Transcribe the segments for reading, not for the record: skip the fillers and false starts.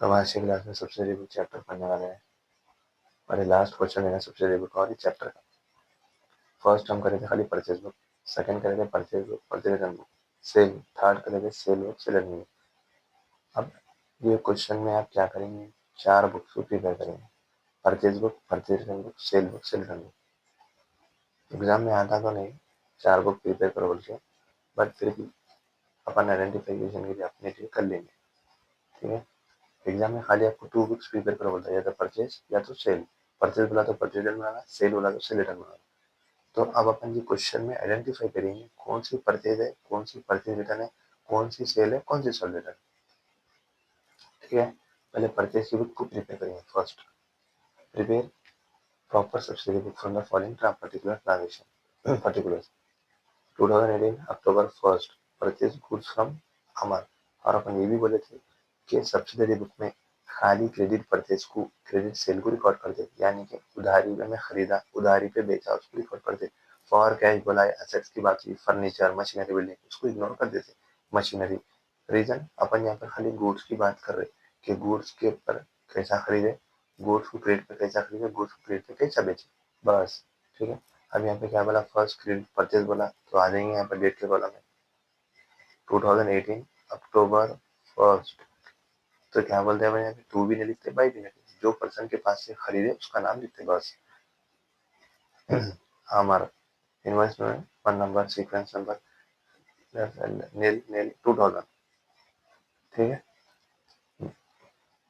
तो आज की क्लास में सब्सिडरी बुक चैप्टर पढ़ने वाले हैं और ये लास्ट क्वेश्चन है सब्सिडरी बुक और चैप्टर का। फर्स्ट हम करेंगे खाली परचेज बुक, सेकंड करेंगे purchase book, purchase return book, sale, third करेंगे sale book, sale return book. अब ये क्वेश्चन में आप क्या करेंगे, 4 बुक्स को प्रिपेयर करेंगे, purchase book, purchase return book, cell book, sale return book. Exam में आता तो नहीं 4 बुक प्रिपेयर करो बोल के, बट फिर भी अपन आइडेंटिफिकेशन के लिए अपने लिए कर लेंगे, ठीक है। एग्जाम में खाली आपको 2 बुक्स प्रिपेयर करो बोलता है, या तो परचेज या तो सेल। परचेज बोला तो परचेज रिटर्न बनाना, सेल बोला तो सेल रिटर्न बनाना। तो अब अपन ये क्वेश्चन में आइडेंटिफाई करेंगे कौन सी परचेज है, कौन सी परचेज रिटर्न है, कौन सी सेल है, कौन सी सेल रिटर्न, ठीक है। पहले परचेज की बुक को प्रिपेयर करेंगे। First, prepare proper subsidy book from the following particular transaction particulars. 2018 October 1 purchase goods from Amar. और अपन ये भी बोले थे कि सब्सिडरी बुक में खाली क्रेडिट परचेज को, क्रेडिट सेल को रिकॉर्ड कर दे, यानी कि उधारी में खरीदा, उधारी पे बेचा, उसको रिकॉर्ड कर दे। फॉर कैश बोला है, एसेट्स की बात हुई, फर्नीचर, मशीनरी, बिल्डिंग, उसको इग्नोर कर देते मशीनरी। रीजन, अपन यहाँ पर खाली गुड्स की बात कर रहे कि गुड्स के ऊपर कैसा खरीदे, गुड्स को क्रेडिट पे कैसा खरीदे, गुड्स को क्रेडिट पे कैसा बेचे, बस, ठीक है। अब यहाँ पे क्या बोला, फर्स्ट क्रेडिट परचेज बोला, तो आ जाएंगे यहाँ पर डेट के कॉलम में 2018 अक्टूबर 1। तो क्या बोलते हैं, यहाँ पे 2 भी नहीं लिखते, बाई भी नहीं लिखते, जो पर्सन के पास से खरीदे उसका नाम लिखते बस। हमारा इनवॉइस में 1 नंबर, सीक्वेंस नंबर, नील नील 2000, ठीक है।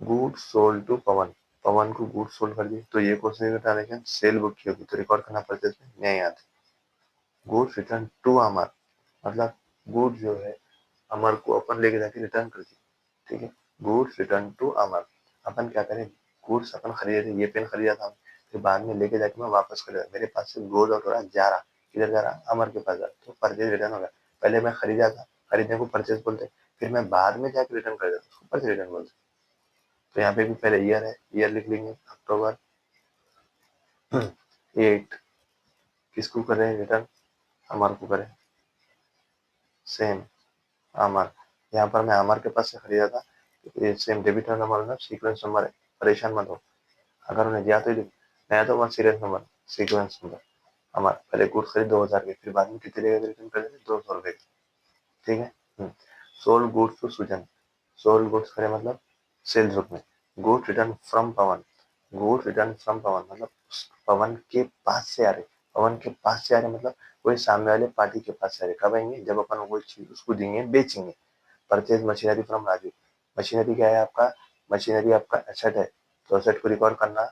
गुड सोल्ड टू पवन, पवन को गुड सोल्ड कर दिए, तो ये क्वेश्चन का ट्रांजेक्शन सेल बुक की होगी, तो रिकॉर्ड करना पड़ता है, नहीं आते। गुड रिटर्न टू अमर, मतलब गुड जो है अमर को अपन लेके जाके रिटर्न कर दी, ठीक है। गुड्स रिटर्न टू अमर, अपन क्या करें, गुड्स अपन खरीदे थे, ये पेन खरीदा था, फिर बाद में लेके जाके मैं वापस कर दिया, मेरे पास से गोज आउट हो रहा, जा रहा, किधर जा रहा, अमर के पास जा रहा, तो परचेज रिटर्न हो गया। पहले मैं खरीदा था, खरीदने को परचेज बोलते, फिर मैं बाद में जाके रिटर्न कर देता, उसको परचेज रिटर्न बोलते। तो यहाँ पे भी पहले ईयर है, ईयर लिख लेंगे, अक्टूबर 8। किसको करें रिटर्न, अमर को करें, सेम अमर। यहाँ पर मैं अमर के पास से खरीदा था, तो ये सेम डेबिट नंबर है, सीक्वेंस नंबर है, परेशान मत हो, अगर उन्हें दिया तो ही नया तो 1 सीरियल नंबर, सीक्वेंस नंबर। हमारा पहले गुड्स खरीद 2000 के, फिर बाद में कितने लेगा रिटर्न कर देते, 200 रुपए, ठीक है। Sold goods to Sujan, sold goods करे मतलब सेल्स बुक में, goods return from Pawan, goods return from Pawan मतलब पवन के पास से आ रहे, पवन के पास से आ रहे मतलब कोई सामने वाले पार्टी के पास से आ रहे, कब आएंगे, जब अपन वो चीज उसको देंगे, बेचेंगे। Purchase machinery from Raju, machinery क्या है आपका, मशीनरी आपका एसेट है, तो एसेट को रिकॉर्ड करना,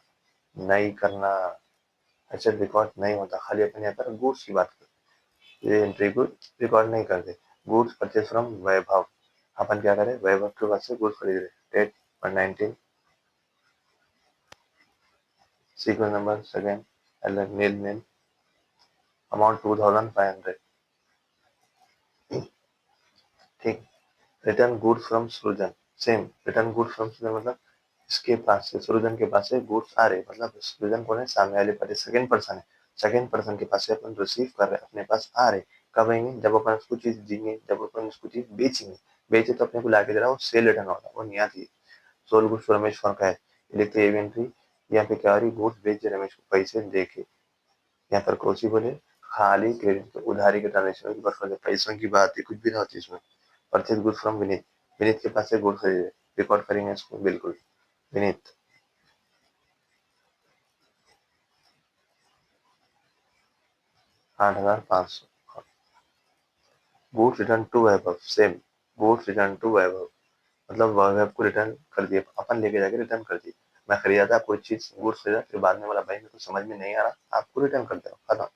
नहीं करना, एसेट रिकॉर्ड नहीं होता, खाली अपन यहाँ पर गुड्स की बात करते, ये एंट्री को रिकॉर्ड नहीं करते। गुड्स परचेज फ्रॉम वैभव, अपन क्या करें, वैभव के पास से गुड्स खरीद रहे, डेट 119, सीक्वेंस नंबर सेकेंड, नील नील, अमाउंट 2500, ठीक। रिटर्न गुड्स फ्रॉम सृजन, सेम, रिटर्न गुड्स फ्रॉम सृजन मतलब इसके पास से, सृजन के पास से गुड्स आ रहे, मतलब सृजन कौन है, सामने वाले पार्टी, सेकंड पर्सन है, सेकंड पर्सन के पास से अपन रिसीव कर रहे, अपने पास आ रहे, कब आएंगे, जब अपन उसको चीज देंगे, जब अपन उसको चीज बेचेंगे, बेचे तो अपने को लाके दे रहा, वो सेल रिटर्न होगा, वो नहीं आती। सोल गुड्स रमेश फॉर का है, लिखते इन्वेंट्री, यहाँ पे क्या आ रही, गुड्स बेच रमेश को पैसे दे के, यहाँ पर कौन सी बोले, खाली क्रेडिट, उधारी के ट्रांजेक्शन की बात करते, पैसों की बात है, कुछ भी ना होती इसमें। Purchase goods from Vineet, Vineet के पास से गुड खरीदे, रिकॉर्ड करेंगे इसको, बिल्कुल Vineet. 8500, goods return to Vaibhav, same, goods return to Vaibhav मतलब वैभव को रिटर्न कर दिए, अपन लेके जाके रिटर्न कर दिए। मैं खरीदा था कोई चीज, गुड्स खरीदा, फिर बाद में बोला भाई मेरे को समझ में नहीं आ रहा, आपको रिटर्न कर दो, खत्म।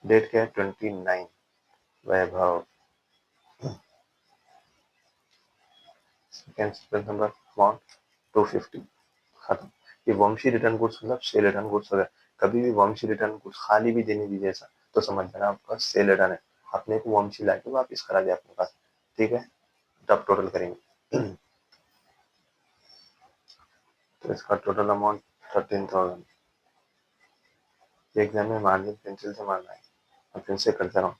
डेट क्या है, 29, वैभव, सेकंड सीक्वेंस नंबर, अमाउंट 250, खत्म। ये वंशी रिटर्न गुड्स मतलब सेल रिटर्न गुड्स हो गया। कभी भी वंशी रिटर्न गुड्स खाली भी देने दीजिए ऐसा, तो समझ लेना आपका सेल रिटर्न है, अपने को वंशी लाके वापस करा दिया अपने पास, ठीक है। तब टोटल करेंगे तो इसका टोटल अमाउंट 13,000। एग्जाम में मार्जिन पेंसिल से मारना है, मैं फिर से करता रहा हूँ,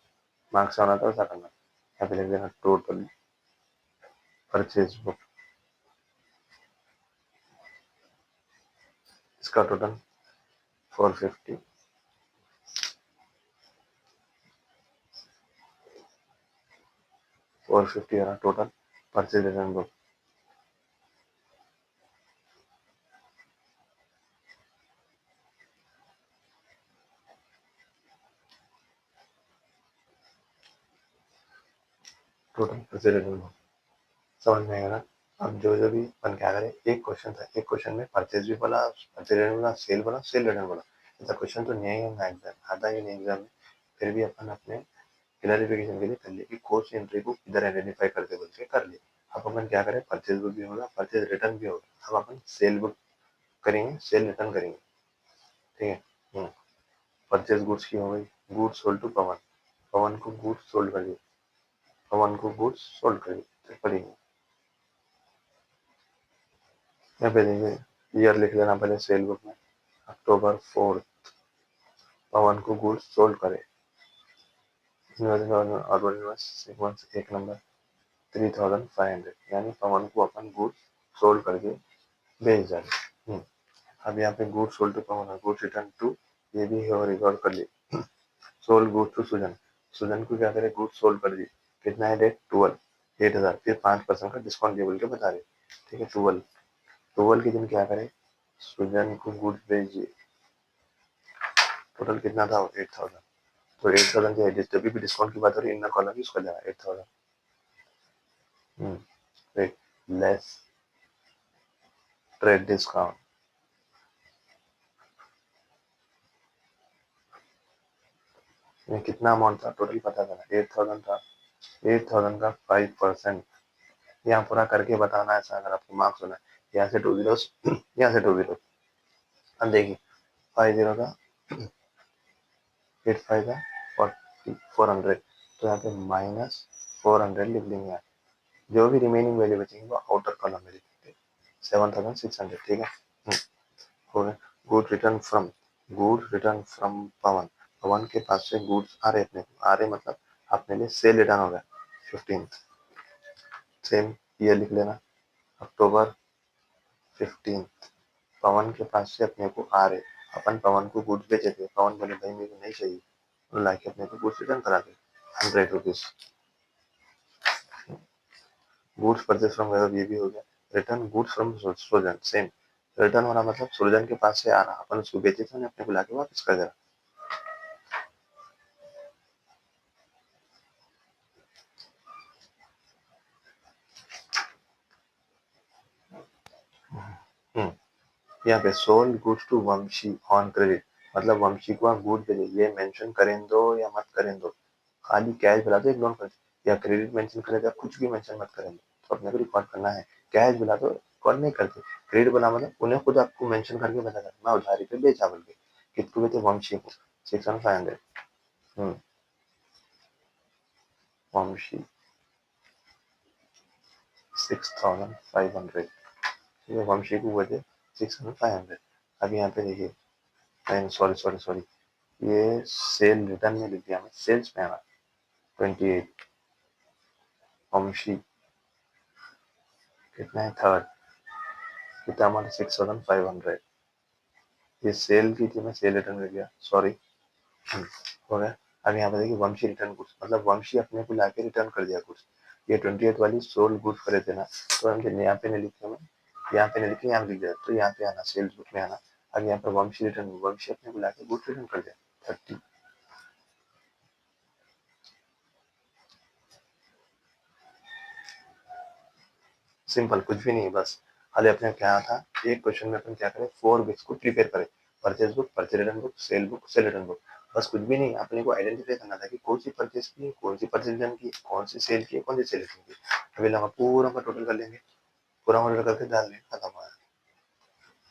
मार्क्स आना था वैसा करना। यहाँ पे लिख देना टोटल परचेज बुक, इसका total 450, total purchase return book. Total purchase return book समझ में आएगा ना। अब जो जो भी अपन क्या करें, एक क्वेश्चन था, एक क्वेश्चन में परचेज भी बोला, परचेज रिटर्न बोला, सेल बोला, सेल रिटर्न बोला। ऐसा क्वेश्चन तो नहीं है एग्जाम, आता ही नहीं एग्जाम में। फिर भी अपन अपने क्लैरिफिकेशन के लिए कर लिए कि कोर्स एंट्री बुक इधर आइडेंटिफाई करते बोल के कर लिए। अब अपन क्या करें, परचेज बुक भी होगा, परचेज रिटर्न भी होगा। अब अपन सेल बुक करेंगे, सेल रिटर्न करेंगे, ठीक है। परचेज गुड्स की हो गई, गुड्स सोल्ड टू पवन, पवन को गुड्स सोल्ड कर दिए, पवन को गुड्स सोल्ड कर दिए, पढ़ेंगे। यहाँ पे देखिए ईयर लिख लेना पहले सेल बुक में, अक्टूबर 4 पवन को गुड्स सोल्ड करे, सीक्वेंस 1 नंबर 3500, यानी पवन को अपन गुड्स सोल्ड करके भेज जाए। अब यहाँ पे goods sold to Pawan, goods return to, ये भी है और रिकॉर्ड कर लिए। Sold goods to Sujan, Sujan को क्या करे, गुड्स सोल्ड कर दिए, कितना है रेट 12,000, फिर 5% का डिस्काउंट दिए बोल के बता रहे, ठीक है। 12 के दिन क्या करे, सुजन को गुड्स भेजिए, टोटल कितना था 8,000, तो 8,000 के जब भी डिस्काउंट की बात हो रही है इनर कॉलम यूज कर लेना 8,000, फिर लेस ट्रेड डिस्काउंट, में कितना अमाउंट था टोटल पता करना, 8,000 था, 8,000 का 5%, यहाँ पूरा करके बताना है। ऐसा अगर आपको मार्क्स होना है, यहाँ से 2 जीरोस, यहाँ से 2 जीरो, अब देखिए 50 का 85 का 400, तो यहाँ पे -400 लिख देंगे यहाँ। जो भी रिमेनिंग वैल्यू बचेंगे वो आउटर कॉलम में लिख देंगे, 7,600, ठीक है। हो गया। गुड रिटर्न फ्रॉम पवन, पवन के पास से गुड्स आ रहे, अपने को आ रहे मतलब अपने लिए सेल रिटर्न हो गया 15th, सेम ईयर लिख लेना, अक्टूबर 15th पवन के पास से अपने को आ रहे, अपन पवन को गुड्स बेचे थे, पवन बोले भाई मेरे को नहीं चाहिए, तो लाके अपने को गुड्स रिटर्न करा दे 100 रुपीज। गुड्स परचेज फ्रॉम वैभव, ये भी हो गया। रिटर्न गुड्स फ्रॉम सृजन, सेम, रिटर्न होना मतलब सृजन के पास से आ रहा, अपन उसको बेचे थे, अपने को लाके वापस कर दे रहा। यहाँ पे sold goods to Vanshi on credit, मतलब वंशी को आप गुड भेजे, ये मेंशन करें दो या मत करें दो, खाली कैश बुला दो, इग्नोर कर दो, या क्रेडिट मेंशन करे तो कुछ भी मेंशन मत करें दो, तो अपने को रिकॉर्ड करना है। कैश बुला दो, कॉल नहीं करते, क्रेडिट बुला मतलब उन्हें खुद आपको मेंशन करके बता कर मैं उधारी पे बेचा बोल के, कितने बेचे, वंशी को 6,500, वंशी 6,500, ठीक है, वंशी को बचे 6,500। अब यहाँ पे देखिए, सॉरी सॉरी सॉरी, ये सेल रिटर्न में लिख दिया मैं, सेल्स में आना 28, वंशी कितना है थर्ड, कितना हमारा 6,500, ये सेल की थी, मैं सेल रिटर्न कर दिया, सॉरी, हो गया। अब यहाँ पे देखिए वंशी रिटर्न गुड्स, मतलब वंशी अपने को लाके रिटर्न कर दिया गुड्स, ये 28 वाली सोल्ड गुड्स करे थे ना, तो हम यहाँ पे नहीं लिखे, मैं यहाँ पे नहीं लिखे, यहाँ लिख दिया, तो यहाँ पे आना सेल्स बुक में आना। अब यहाँ पे वंशी रिटर्न, वंशी अपने को लाके गुड्स रिटर्न कर दिया 30, सिंपल, कुछ भी नहीं, बस खाली अपने क्या था, एक क्वेश्चन में अपन क्या करें, 4 बुक्स को प्रिपेयर करें, purchase book, purchase return book, sale return book, बस कुछ भी नहीं, अपने को आइडेंटिफाई करना था कि कौन सी परचेज की, कौन सी परचेज रिटर्न की, कौन सी सेल की, कौन सी सेल रिटर्न की। अभी लगा पूरा का टोटल कर लेंगे, पूरा ऑर्डर करके डाल देंगे, खत्म हो गया।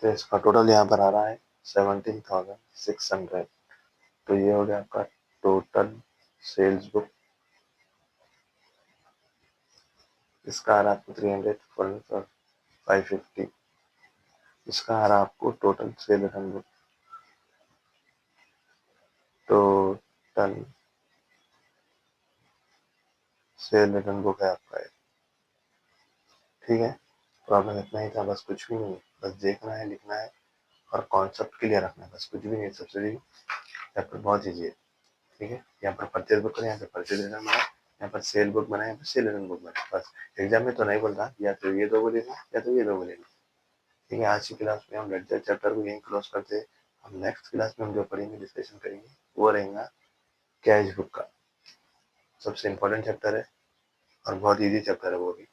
तो इसका टोटल यहाँ पर आ रहा है 17,600, तो ये हो गया आपका टोटल सेल्स बुक, इसका आ रहा है आपको 300 550, इसका आ रहा है आपको total sale return book, total sale return book है आपका ये, ठीक है। प्रॉब्लम इतना ही था, बस कुछ भी नहीं है, बस देखना है, लिखना है, और कॉन्सेप्ट क्लियर रखना है, बस कुछ भी नहीं। सबसे चैप्टर बहुत ईजी है, ठीक है। यहाँ पर परचेज बुक करें, यहाँ पे परचेज रिटर्न बनाए, यहाँ पर सेल बुक बनाए, यहाँ पर सेल रिटर्न बुक बनाए, बस। एग्जाम में तो नहीं बोल रहा या तो ये दो बोलेगा या तो ये दो बोलेगा, ठीक है। आज की क्लास में हम लेक्चर चैप्टर को यहीं क्लोज करते हैं। हम नेक्स्ट क्लास में हम जो पढ़ेंगे, डिस्कशन करेंगे, वो रहेगा कैश बुक का। सबसे इम्पोर्टेंट चैप्टर है और बहुत ईजी चैप्टर है वो भी।